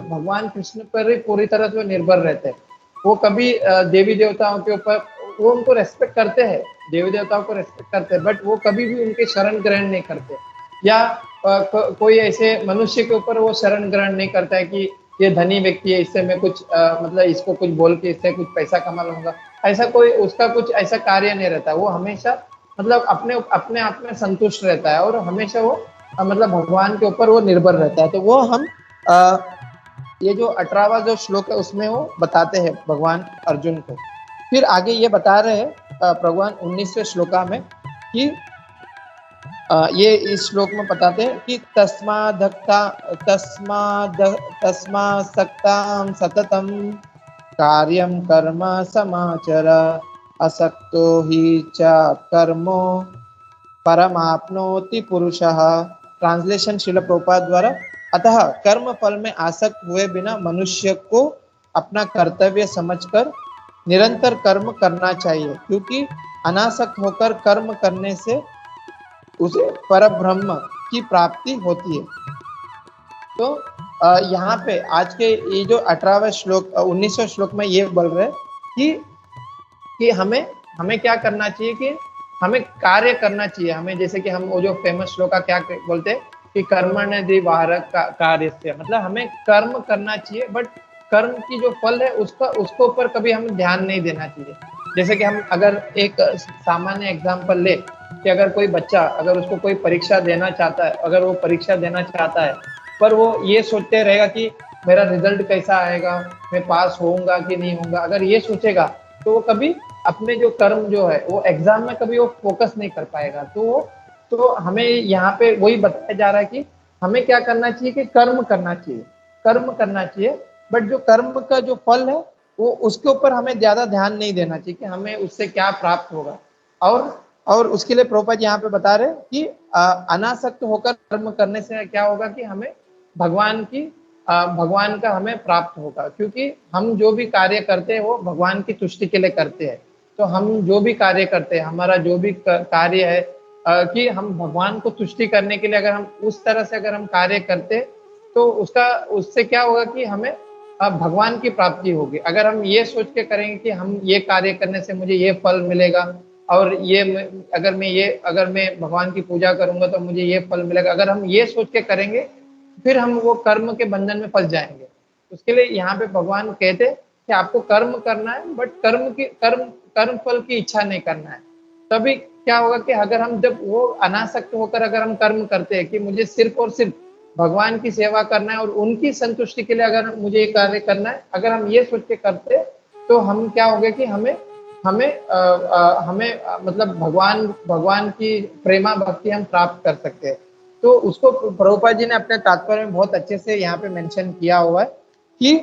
भगवान कृष्ण पर ही पूरी तरह से निर्भर रहते हैं। वो कभी देवी देवताओं के ऊपर वो उनको रेस्पेक्ट करते हैं, देवी देवताओं को रेस्पेक्ट करते हैं, बट वो कभी भी उनके शरण ग्रहण नहीं करते। या कोई ऐसे मनुष्य के ऊपर वो शरण ग्रहण नहीं करता है कि ये धनी व्यक्ति है, इससे मैं कुछ मतलब इसको कुछ बोल के इससे कुछ पैसा कमा लूंगा, ऐसा कोई उसका कुछ ऐसा कार्य नहीं रहता। वो हमेशा मतलब अपने अपने आप में संतुष्ट रहता है और हमेशा वो मतलब भगवान के ऊपर वो निर्भर रहता है। तो वो हम ये जो 18वां जो श्लोक है उसमें वो बताते हैं भगवान अर्जुन को। फिर आगे ये बता रहे हैं भगवान 19वें श्लोका में कि ये इस श्लोक में बताते हैं कि तस्मासक्तां सततम कार्यम कर्म समाचर असक्तो हि च कर्मो परमाप्नोति पुरुषः। ट्रांसलेशन श्रील प्रभुपाद द्वारा। अतः कर्म फल में आसक्त हुए बिना मनुष्य को अपना कर्तव्य समझकर निरंतर कर्म करना चाहिए, क्योंकि अनासक्त होकर कर्म करने से उसे परब्रह्म की प्राप्ति होती है। तो यहाँ पे आज के ये जो 18वें श्लोक 19वें श्लोक में ये बोल रहे हैं कि हमें हमें क्या करना चाहिए, कि हमें कार्य करना चाहिए। हमें जैसे कि हम वो जो फेमस श्लोक का क्या बोलते हैं कि कर्मण्येवाधिकारः कार्यस्य, मतलब हमें कर्म करना चाहिए, बट कर्म की जो फल है उसको ऊपर कभी हमें ध्यान नहीं देना चाहिए। जैसे कि हम अगर एक सामान्य एग्जांपल ले कि अगर कोई बच्चा अगर उसको कोई परीक्षा देना चाहता है, अगर वो परीक्षा देना चाहता है पर वो ये सोचते रहेगा कि मेरा रिजल्ट कैसा आएगा, मैं पास होऊंगा कि नहीं होऊंगा, अगर ये सोचेगा तो वो कभी अपने जो कर्म जो है वो एग्जाम में कभी वो फोकस नहीं कर पाएगा। तो हमें यहाँ पे वही बताया जा रहा है कि हमें क्या करना चाहिए कि कर्म करना चाहिए, बट जो कर्म का जो फल है वो उसके ऊपर हमें ज्यादा ध्यान नहीं देना चाहिए कि हमें उससे क्या प्राप्त होगा। और उसके लिए प्रभुपाद यहाँ पे बता रहे कि अनासक्त होकर कर्म करने से क्या होगा कि हमें भगवान का हमें प्राप्त होगा, क्योंकि हम जो भी कार्य करते हैं वो भगवान की तुष्टि के लिए करते हैं। तो हम जो भी कार्य करते हैं, हमारा जो भी कार्य है कि हम भगवान को तुष्टि करने के लिए अगर हम उस तरह से अगर हम कार्य करते तो उससे क्या होगा कि हमें भगवान की प्राप्ति होगी। अगर हम ये सोच के करेंगे कि हम ये कार्य करने से मुझे ये फल मिलेगा और अगर मैं भगवान की पूजा करूंगा तो मुझे ये फल मिलेगा, अगर हम ये सोच के करेंगे फिर हम वो कर्म के बंधन में फंस जाएंगे। उसके लिए यहाँ पे भगवान कहते कि कि आपको कर्म करना है, बट कर्म फल की इच्छा नहीं करना है। तभी क्या होगा कि अगर हम जब वो अनासक्त होकर अगर हम कर्म करते हैं कि मुझे सिर्फ और सिर्फ भगवान की सेवा करना है और उनकी संतुष्टि के लिए अगर मुझे ये कार्य करना है, अगर हम ये सोच के करते हैं, तो हम क्या हो गया कि हमें हमें मतलब भगवान की प्रेमा भक्ति हम प्राप्त कर सकते हैं। तो उसको प्रभुपाद जी ने अपने तात्पर्य में बहुत अच्छे से यहाँ पे मेंशन किया हुआ है कि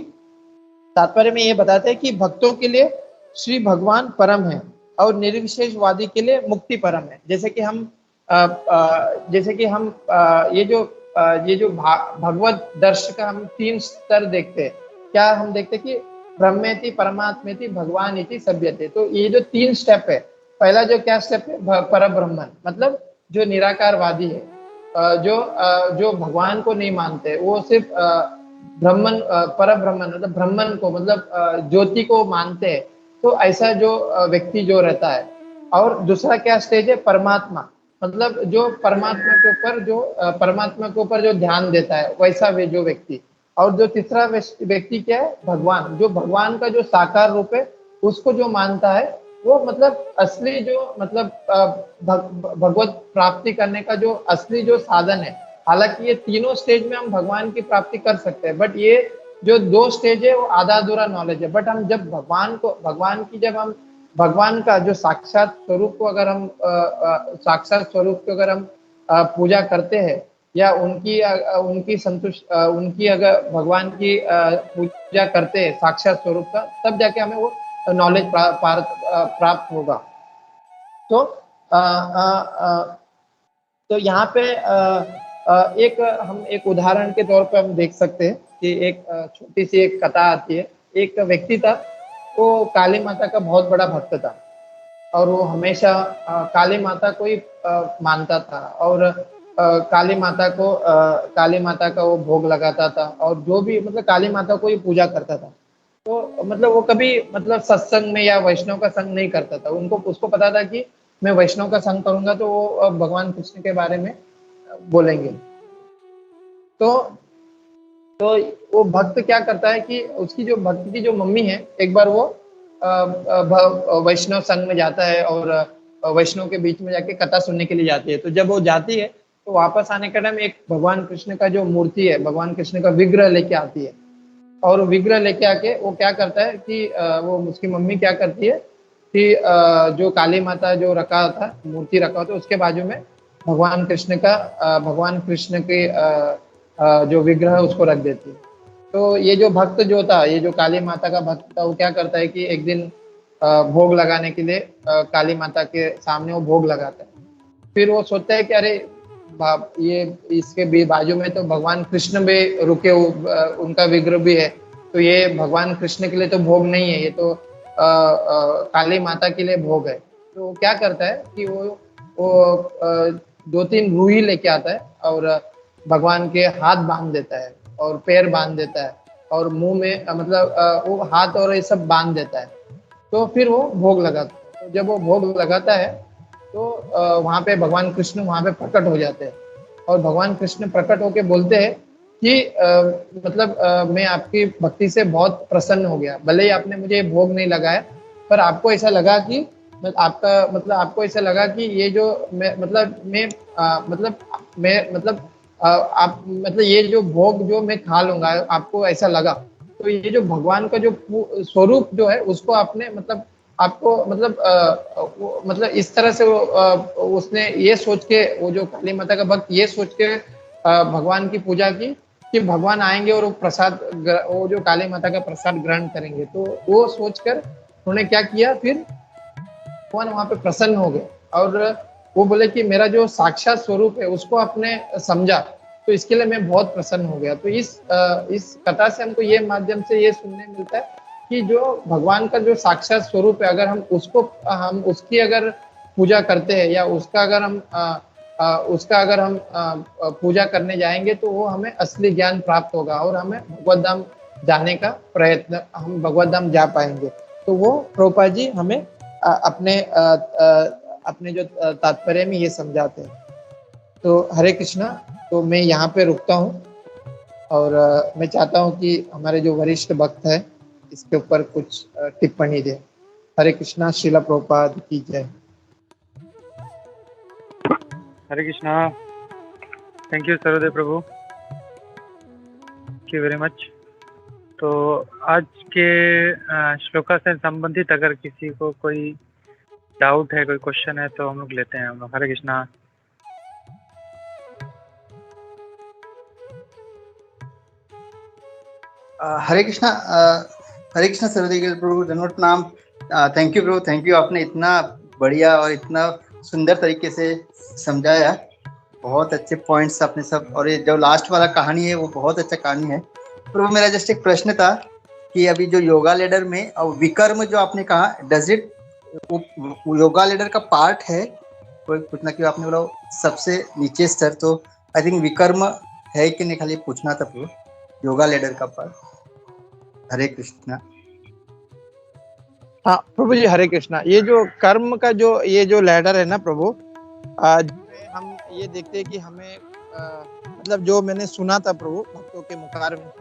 तात्पर्य में ये बताते हैं कि भक्तों के लिए श्री भगवान परम है और निर्विशेषवादी के लिए मुक्ति परम है। जैसे कि हम ये जो भगवत दर्श का हम 3 स्तर देखते हैं। क्या हम देखते हैं कि ब्रह्मेति परमात्मेति भगवान इति सभ्यते। तो ये जो 3 स्टेप है, पहला जो क्या स्टेप है, पर ब्रह्मन, मतलब जो निराकारवादी है, जो भगवान को नहीं मानते, वो सिर्फ ब्रह्मन, पर ब्रह्मन मतलब ब्रह्मन को, मतलब ज्योति को मानते हैं। तो ऐसा जो व्यक्ति जो रहता है। और दूसरा क्या स्टेज है, परमात्मा, मतलब जो परमात्मा के ऊपर जो ध्यान देता है, वैसा वे जो व्यक्ति। और जो तीसरा व्यक्ति क्या है, भगवान, जो भगवान का जो साकार रूप है उसको जो मानता है, वो मतलब असली जो मतलब भगवत प्राप्ति करने का जो असली जो साधन है। हालांकि ये तीनों स्टेज में हम भगवान की प्राप्ति कर सकते हैं, बट ये जो 2 स्टेज है वो आधा अधूरा नॉलेज है। बट हम जब भगवान का जो साक्षात स्वरूप को अगर हम साक्षात स्वरूप को अगर हम पूजा करते हैं, या उनकी अगर भगवान की पूजा करते हैं साक्षात स्वरूप का, तब जाके हमें वो नॉलेज प्राप्त होगा। तो तो यहाँ पे हम एक उदाहरण के तौर पे हम देख सकते हैं कि एक छोटी सी एक कथा आती है। एक व्यक्ति था, वो काली माता का बहुत बड़ा भक्त था और वो हमेशा काली माता को ही मानता था और काली माता का वो भोग लगाता था और जो भी मतलब काली माता को ही पूजा करता था। तो मतलब वो कभी मतलब सत्संग में या वैष्णव का संग नहीं करता था। उसको पता था कि मैं वैष्णव का संग करूंगा तो वो भगवान कृष्ण के बारे में बोलेंगे। तो वो भक्त क्या करता है कि उसकी जो भक्त की जो मम्मी है, एक बार वो वैष्णव संघ में जाता है और वैष्णव के बीच में जाके कथा सुनने के लिए जाती है। तो जब वो जाती है तो वापस आने के टाइम एक भगवान कृष्ण का जो मूर्ति है, भगवान कृष्ण का विग्रह लेके आती है। और विग्रह लेके आके वो क्या करता है कि वो उसकी मम्मी क्या करती है कि जो काली माता जो रखा था, मूर्ति रखा था, उसके बाजू में भगवान कृष्ण के जो विग्रह है उसको रख देती है। तो ये जो भक्त जो था, ये जो काली माता का भक्त था, वो क्या करता है कि एक दिन भोग लगाने के लिए काली माता के सामने वो भोग लगाता है। फिर वो सोचता है कि अरे ये इसके बाजू में तो भगवान कृष्ण भी रुके, उनका विग्रह भी है, तो ये भगवान कृष्ण के लिए तो भोग नहीं है, ये तो काली माता के लिए भोग है। तो वो क्या करता है कि वो 2-3 रूही लेके आता है और भगवान के हाथ बांध देता है और पैर बांध देता है और मुंह में मतलब वो हाथ और ये सब बांध देता है। तो फिर वो भोग लगाता है। तो जब वो भोग लगाता है तो वहाँ पे भगवान कृष्ण वहाँ पे प्रकट हो जाते हैं और भगवान कृष्ण प्रकट होके बोलते हैं कि मैं आपकी भक्ति से बहुत प्रसन्न हो गया। भले ही आपने मुझे भोग नहीं लगाया, पर आपको ऐसा लगा कि आपको ऐसा लगा कि ये जो ये जो भोग जो मैं खा लूंगा, आपको ऐसा लगा। तो ये जो भगवान का जो स्वरूप जो है उसको आपने इस तरह से उसने ये सोच के, वो जो काली माता का भक्त ये सोच के भगवान की पूजा की कि भगवान आएंगे और वो जो काली माता का प्रसाद ग्रहण करेंगे। तो वो सोचकर उन्होंने क्या किया, फिर भगवान वहां पे प्रसन्न हो गए और वो बोले कि मेरा जो साक्षात स्वरूप है उसको आपने समझा, तो इसके लिए मैं बहुत प्रसन्न हो गया। तो इस कथा से हमको ये माध्यम से ये सुनने मिलता है कि जो भगवान का जो साक्षात स्वरूप है, अगर हम उसकी अगर पूजा करते हैं या उसका अगर हम पूजा करने जाएंगे, तो वो हमें असली ज्ञान प्राप्त होगा और हमें भगवत धाम जाने का प्रयत्न, हम भगवत धाम जा पाएंगे। तो वो प्रभुपाद जी हमें अपने जो तात्पर्य में ये समझाते हैं। तो हरे कृष्णा। तो मैं यहाँ पे रुकता हूँ और मैं चाहता हूँ कि हमारे जो वरिष्ठ भक्त है इसके ऊपर कुछ टिप्पणी दे। हरे कृष्णा, श्रीला प्रभुपाद की जय। Hare Krishna. Thank you Sarvadev Prabhu, thank you very much. तो आज के श्लोका से संबंधित अगर किसी को कोई डाउट है, कोई क्वेश्चन है, तो हम लोग लेते हैं हम लोग। हरे कृष्णा। हरे कृष्णा। हरे कृष्णा सर्वदेव प्रभु, धन्यवाद प्रणाम। Thank you Prabhu, thank you. आपने इतना बढ़िया और इतना सुंदर तरीके से समझाया, बहुत अच्छे पॉइंट्स आपने सब। और ये जो लास्ट वाला कहानी है वो बहुत अच्छा कहानी है प्रभु। मेरा जस्ट एक प्रश्न था कि अभी जो योगा लेडर में और विकर्म जो आपने कहा, डज इट वो योगा लेडर का पार्ट है? कोई पूछना कि आपने बोला सबसे नीचे स्तर, तो आई थिंक विकर्म है कि नहीं, खाली पूछना था प्रभु, योगा लेडर का पार्ट। हरे कृष्णा। हाँ प्रभु जी, हरे कृष्णा। ये जो कर्म का जो ये जो लैडर है ना प्रभु, हम ये देखते हैं कि हमें मतलब जो मैंने सुना था प्रभु भक्तों के मुखार में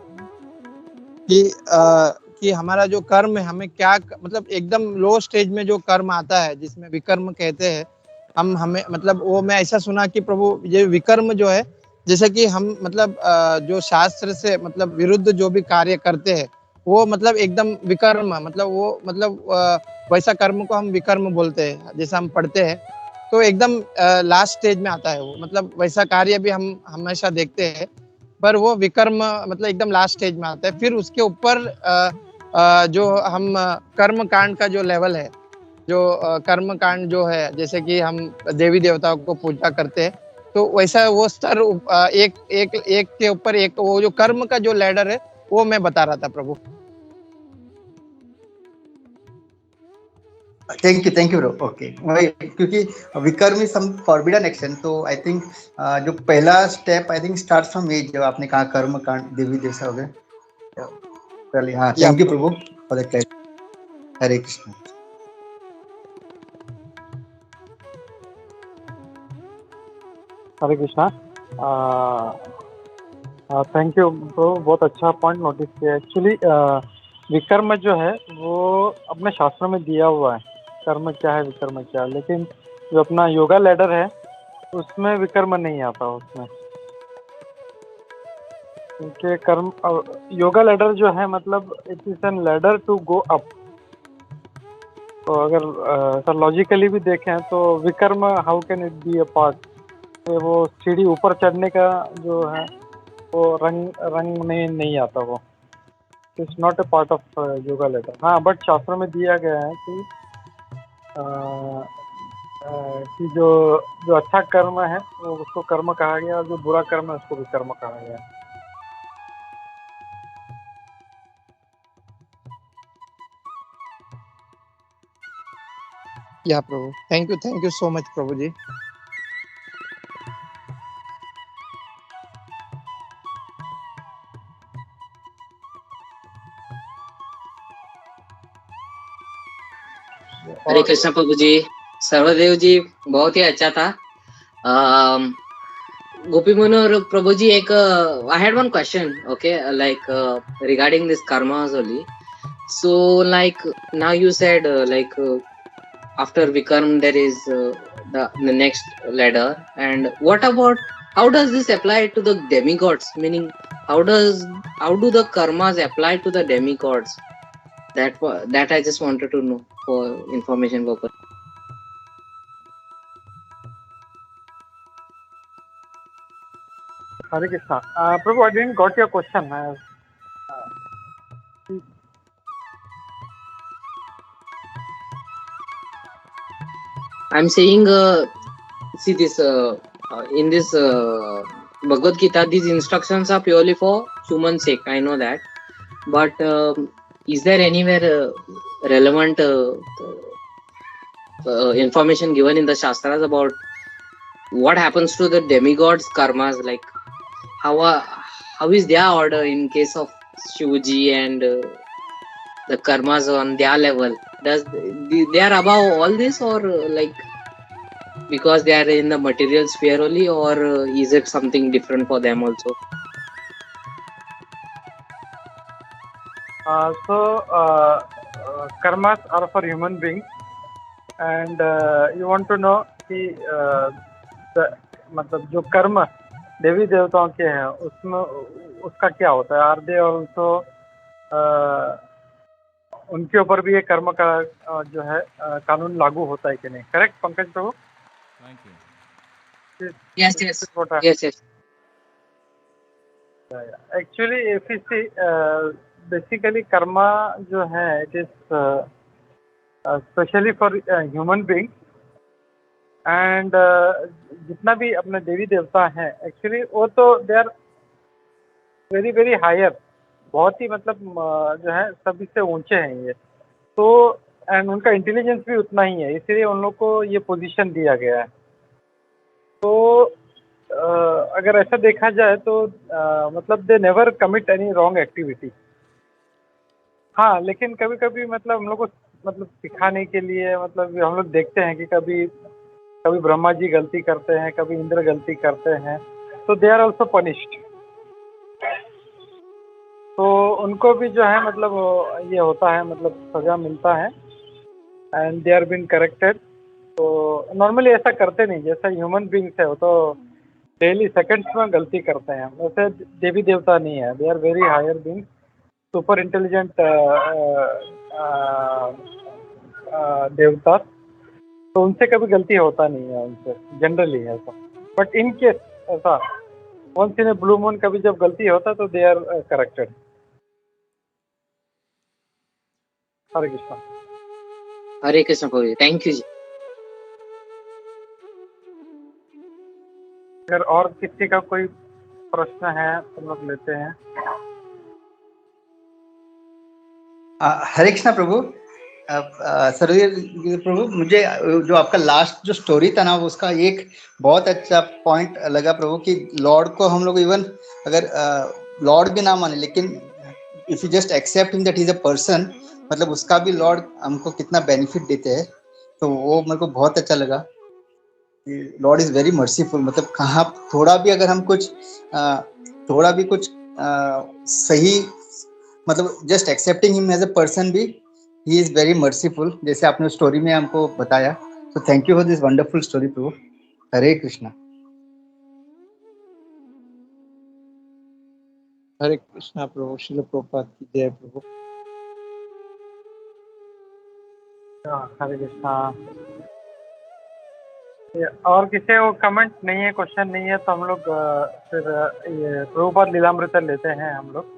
कि हमारा जो कर्म है, हमें क्या मतलब एकदम लो स्टेज में जो कर्म आता है जिसमें विकर्म कहते हैं, हमें मतलब वो मैं ऐसा सुना कि प्रभु ये विकर्म जो है, जैसे कि हम मतलब जो शास्त्र से मतलब विरुद्ध जो भी कार्य करते हैं वो मतलब एकदम विकर्म, मतलब वो मतलब वैसा कर्म को हम विकर्म बोलते हैं। जैसा हम पढ़ते हैं तो एकदम लास्ट स्टेज में आता है वो, मतलब वैसा कार्य भी हम हमेशा देखते हैं, पर वो विकर्म मतलब एकदम लास्ट स्टेज में आता है। फिर उसके ऊपर जो हम कर्म कांड का जो लेवल है, जो कर्म कांड जो है, जैसे कि हम देवी देवताओं को पूजा करते हैं, तो वैसा वो स्तर एक एक एक के ऊपर एक वो जो कर्म का जो लैडर है वो मैं बता रहा था Prabhu. Thank you bro. Okay, वही क्योंकि विकर्म इज सम फॉरबिडन एक्शन, तो आई थिंक जो पहला step I think start from age, जब आपने कहा कर्म कांड देवी देवता हो गए पहले। हाँ, thank you Prabhu for the clarity. Hare Krishna. Hare Krishna. Thank you bro, बहुत अच्छा पॉइंट नोटिस किया। एक्चुअली विकर्म जो है वो अपने शास्त्रों में दिया हुआ है, कर्म क्या है विकर्म क्या है, लेकिन जो अपना योगा लैडर है उसमें विकर्म नहीं आता उसमें, क्योंकि कर्म योगा लैडर जो है मतलब it is an ladder to go up. तो अगर लॉजिकली भी देखें तो विकर्म how can it be a part, वो सीढ़ी ऊपर चढ़ने का जो है वो रंग में नहीं आता, वो it's not a part of yoga letter. हाँ, बट शास्त्रों में दिया गया है कि जो अच्छा कर्म है वो उसको कर्म कहा गया, और जो बुरा कर्म है उसको विकर्म कहा गया। या प्रभु, थैंक यू सो मच प्रभु जी। हरे कृष्ण प्रभु जी, सर्वदेव जी बहुत ही अच्छा था। गोपी Munur प्रभु जी, एक I had one question, okay, like regarding this karmas only. So like now you said after Vikarm there is the next ladder, and what about how does this apply to the demigods? Meaning how do the karmas apply to the demigods? That I just wanted to know for information purpose. Hare Krishna. Prabhu, I didn't got your question. I'm saying, see this in this Bhagavad Gita, these instructions are purely for human sake. I know that, but is there anywhere relevant information given in the Shastras about what happens to the demigods' karmas? Like how is their order in case of Shivaji and the karmas on their level? Does they are above all this, or like because they are in the material sphere only, or is it something different for them also? Karmas are for human beings, and you want to know कि मतलब जो कर्म देवी देवताओं के हैं उसमें उसका क्या होता है? आर दे ऑल्सो उनके ऊपर भी ये कर्म का जो है कानून लागू होता है कि नहीं? Correct Pankaj Prabhu? Thank you. Yes, yes, yes, yes. Actually, if you see, basically karma जो है it is especially for human beings, and जितना भी अपने देवी देवता हैं एक्चुअली वो तो they are very very higher, बहुत ही मतलब जो है सभी से ऊंचे हैं ये तो, एंड उनका इंटेलिजेंस भी उतना ही है, इसीलिए उन लोग को ये पोजीशन दिया गया है। तो अगर ऐसा देखा जाए तो मतलब they never commit any wrong activity. हाँ, लेकिन कभी कभी मतलब हम लोग को मतलब सिखाने के लिए मतलब हम लोग देखते हैं कि कभी कभी ब्रह्मा जी गलती करते हैं, कभी इंद्र गलती करते हैं, तो दे आर ऑल्सो पनिश्ड। तो उनको भी जो है मतलब ये होता है, मतलब सजा मिलता है, and they are been corrected. तो नॉर्मली ऐसा करते नहीं, जैसा ह्यूमन बींग्स है वो तो डेली सेकंड्स में गलती करते हैं, वैसे देवी देवता नहीं है, they are very higher being, super intelligent देवता, तो उनसे कभी गलती होता नहीं है उनसे, जनरली ऐसा। बट इन केस ऐसा once in a blue moon कभी जब गलती होता तो they are corrected. Hare Krishna. Hare Krishna Prabhuji. Thank you ji. अगर और किसी का कोई प्रश्न है तो लोग लेते हैं। हरे कृष्णा प्रभु। सर्वदेव प्रभु, मुझे जो आपका लास्ट जो स्टोरी था ना उसका एक बहुत अच्छा पॉइंट लगा प्रभु कि लॉर्ड को हम लोग इवन अगर लॉर्ड भी ना माने, लेकिन if you just accept him that is a person, मतलब उसका भी लॉर्ड हमको कितना बेनिफिट देते हैं, तो वो मेरे को बहुत अच्छा लगा। लॉर्ड इज वेरी मर्सीफुल, मतलब कहाँ थोड़ा भी अगर हम कुछ सही, मतलब just accepting him as a person भी, ही इज वेरी मर्सीफुल, जैसे आपने स्टोरी में हमको बताया। तो thank you for this wonderful story Prabhu. Hare Krishna. Hare Krishna Prabhu. Srila Prabhupada की जय प्रभु। हरे कृष्णा। और किसी को कमेंट नहीं है, क्वेश्चन नहीं है, तो हम लोग फिर ये प्रभुपाद लीलामृत लेते हैं हम लोग।